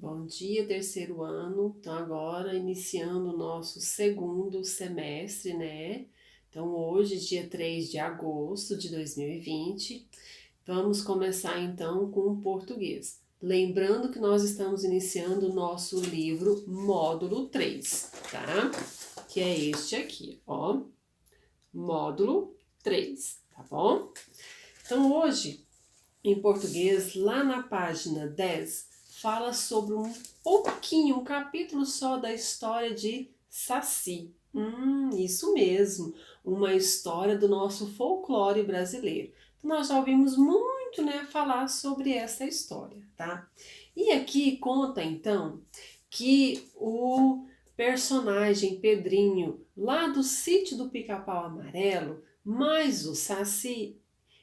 Bom dia, terceiro ano. Então, agora iniciando o nosso segundo semestre, né? Então, hoje, dia 3 de agosto de 2020, vamos começar então com o português. Lembrando que nós estamos iniciando o nosso livro módulo 3, tá? Que é este aqui, ó. Módulo 3, tá bom? Então, hoje, em português, lá na página 10, fala sobre um capítulo só da história de Saci. Isso mesmo, uma história do nosso folclore brasileiro. Então, nós já ouvimos muito, né, falar sobre essa história, tá? E aqui conta, então, que o personagem Pedrinho, lá do sítio do Pica-Pau Amarelo, mais o Saci,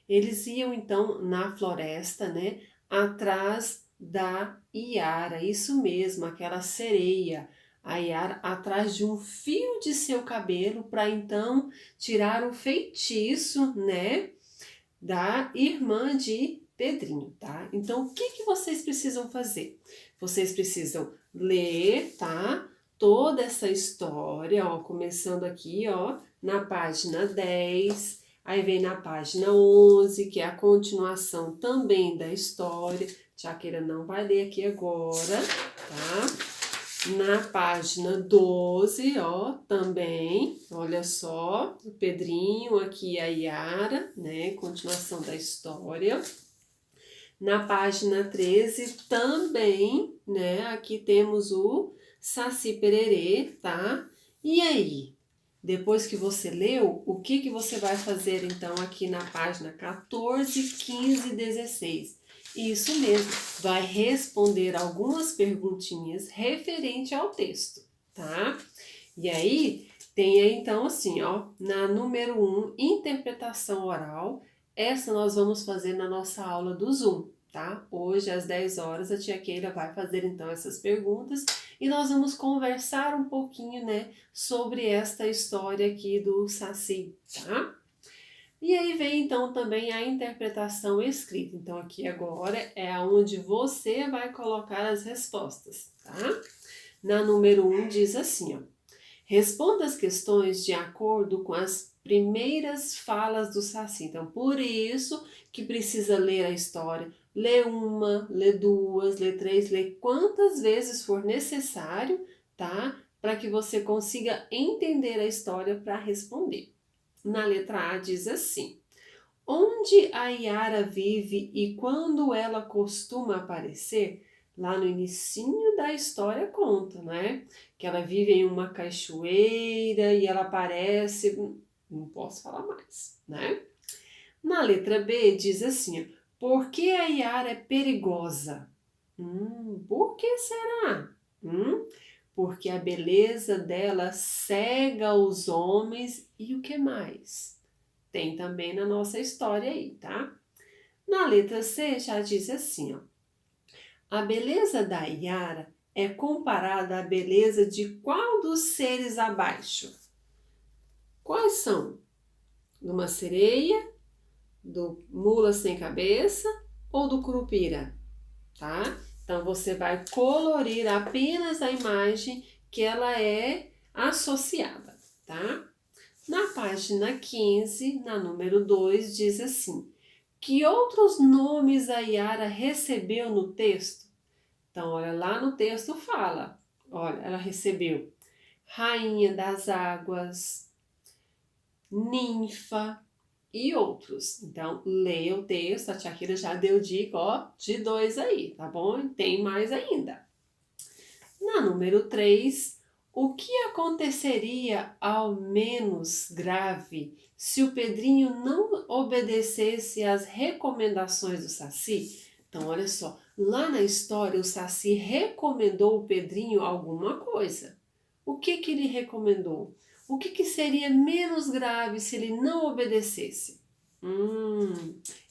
eles iam então na floresta, né, atrás da Iara, isso mesmo, aquela sereia, a Iara atrás de um fio de seu cabelo para então tirar o feitiço, né, da irmã de Pedrinho, tá? Então, o que vocês precisam fazer? Vocês precisam ler, tá? Toda essa história, ó, começando aqui, ó, na página 10, aí vem na página 11, que é a continuação também da história. Jaqueira não vai ler aqui agora, tá? Na página 12, ó, também, olha só, o Pedrinho, aqui a Iara, né, continuação da história. Na página 13 também, né, aqui temos o Saci Pererê, tá? E aí, depois que você leu, o que você vai fazer então aqui na página 14, 15 e 16? Isso mesmo, vai responder algumas perguntinhas referente ao texto, tá? E aí, tem aí então assim, ó, na número 1, interpretação oral, essa nós vamos fazer na nossa aula do Zoom, tá? Hoje às 10 horas a tia Keila vai fazer então essas perguntas e nós vamos conversar um pouquinho, né, sobre esta história aqui do Saci, tá? E aí vem então também a interpretação escrita. Então aqui agora é onde você vai colocar as respostas, tá? Na número 1 diz assim, ó: responda as questões de acordo com as primeiras falas do Saci. Então, por isso que precisa ler a história. Lê uma, lê duas, lê três, lê quantas vezes for necessário, tá? Para que você consiga entender a história para responder. Na letra A diz assim: onde a Iara vive e quando ela costuma aparecer? Lá no inicinho da história conta, né? Que ela vive em uma cachoeira e ela aparece, não posso falar mais, né? Na letra B diz assim, ó: por que a Iara é perigosa? Por que será? Porque a beleza dela cega os homens e o que mais? Tem também na nossa história aí, tá? Na letra C já diz assim, ó: a beleza da Iara é comparada à beleza de qual dos seres abaixo? Quais são? De uma sereia, do mula sem cabeça ou do curupira, tá? Então você vai colorir apenas a imagem que ela é associada, tá? Na página 15, na número 2, diz assim: que outros nomes a Iara recebeu no texto? Então, olha, lá no texto fala, olha, ela recebeu Rainha das Águas, Ninfa e outros. Então, leia o texto, a tia Kira já deu dica, ó, de 2 aí, tá bom? Tem mais ainda. Na número 3, o que aconteceria ao menos grave se o Pedrinho não obedecesse às recomendações do Saci? Então, olha só, lá na história o Saci recomendou o Pedrinho alguma coisa. O que ele recomendou? O que seria menos grave se ele não obedecesse?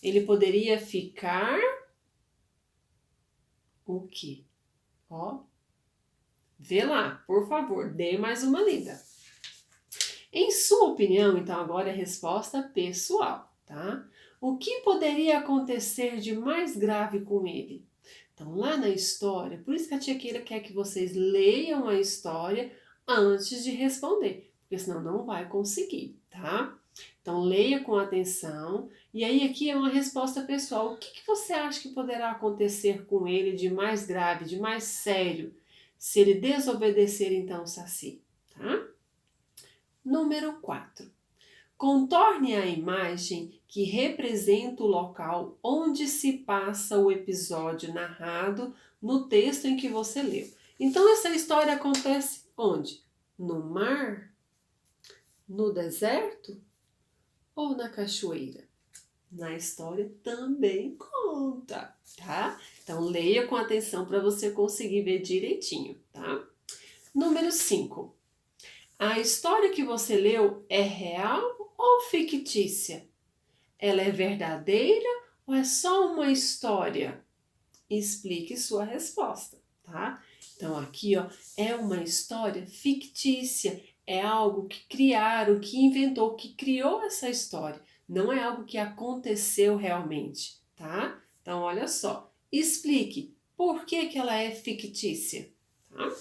Ele poderia ficar o quê? Ó, vê lá, por favor, dê mais uma lida. Em sua opinião, então agora é a resposta pessoal, tá? O que poderia acontecer de mais grave com ele? Então, lá na história, por isso que a tia Keila quer que vocês leiam a história antes de responder, porque senão não vai conseguir, tá? Então, leia com atenção. E aí, aqui é uma resposta pessoal. O que você acha que poderá acontecer com ele de mais grave, de mais sério, se ele desobedecer, então, o Saci, tá? Número 4. Contorne a imagem que representa o local onde se passa o episódio narrado no texto em que você leu. Então, essa história acontece onde? No mar? No deserto? Ou na cachoeira? Na história também conta, tá? Então, leia com atenção para você conseguir ver direitinho, tá? Número 5. A história que você leu é real ou fictícia? Ela é verdadeira ou é só uma história? Explique sua resposta, tá? Então, aqui, ó, é uma história fictícia. É algo que criaram, que inventou, que criou essa história. Não é algo que aconteceu realmente, tá? Então, olha só. Explique por que ela é fictícia, tá?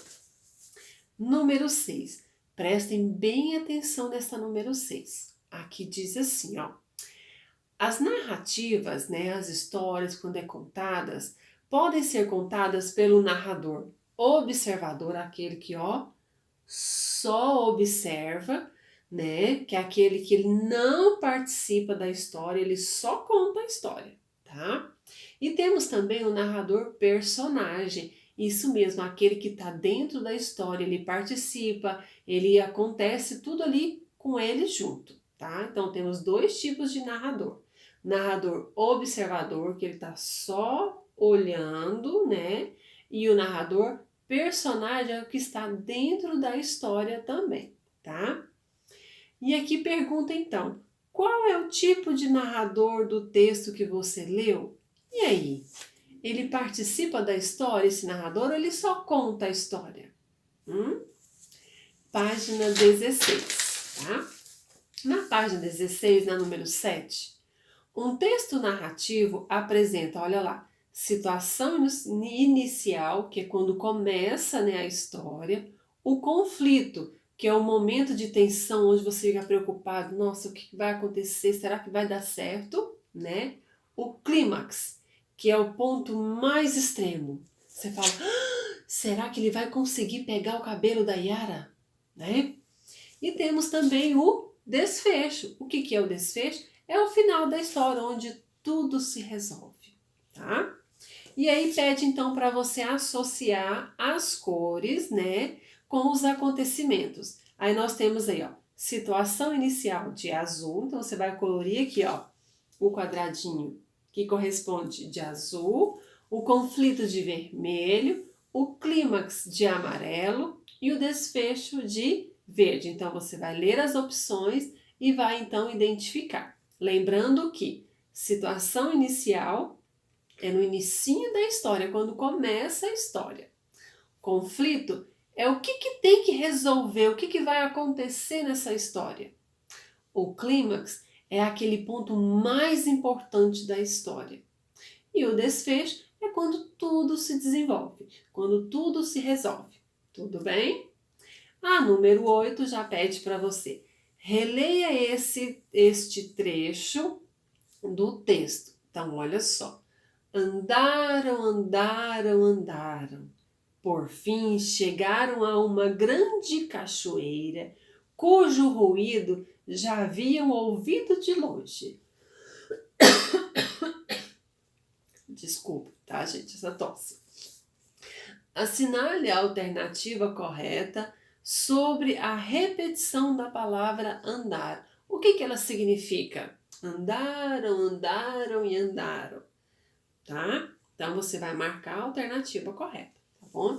Número 6. Prestem bem atenção nessa número 6. Aqui diz assim, ó. As narrativas, né, as histórias, quando contadas, podem ser contadas pelo narrador observador, aquele que, ó, só observa, né, que é aquele que ele não participa da história, ele só conta a história, tá? E temos também o narrador personagem, isso mesmo, aquele que está dentro da história, ele participa, ele acontece tudo ali com ele junto, tá? Então temos dois tipos de narrador. Narrador observador, que ele está só olhando, né? E o narrador personagem é o que está dentro da história também, tá? E aqui pergunta então, qual é o tipo de narrador do texto que você leu? E aí? Ele participa da história, esse narrador, ou ele só conta a história? Página 16, tá? Na página 16, na número 7, um texto narrativo apresenta, olha lá, situação inicial, que é quando começa, né, a história, o conflito, que é o momento de tensão, onde você fica preocupado, nossa, o que vai acontecer, será que vai dar certo, né? O clímax, que é o ponto mais extremo. Você fala, será que ele vai conseguir pegar o cabelo da Yara, né? E temos também o desfecho. O que é o desfecho? É o final da história, onde tudo se resolve, tá? E aí pede então para você associar as cores, né, com os acontecimentos. Aí nós temos aí, ó, situação inicial de azul, então você vai colorir aqui, ó, o quadradinho que corresponde de azul, o conflito de vermelho, o clímax de amarelo e o desfecho de verde. Então você vai ler as opções e vai então identificar. Lembrando que situação inicial é no inicinho da história, quando começa a história. Conflito é o que tem que resolver, o que vai acontecer nessa história. O clímax é aquele ponto mais importante da história. E o desfecho é quando tudo se desenvolve, quando tudo se resolve. Tudo bem? A número 8 já pede para você. Releia este trecho do texto. Então, olha só. Andaram, andaram, andaram. Por fim, chegaram a uma grande cachoeira, cujo ruído já haviam ouvido de longe. Desculpa, tá, gente, essa tosse. Assinale a alternativa correta sobre a repetição da palavra andar. O que ela significa? Andaram, andaram e andaram, tá? Então, você vai marcar a alternativa correta, tá bom?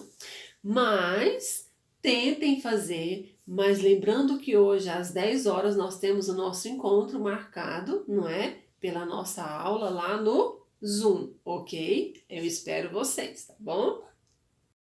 Mas, tentem fazer, mas lembrando que hoje às 10 horas nós temos o nosso encontro marcado, não é? Pela nossa aula lá no Zoom, ok? Eu espero vocês, tá bom?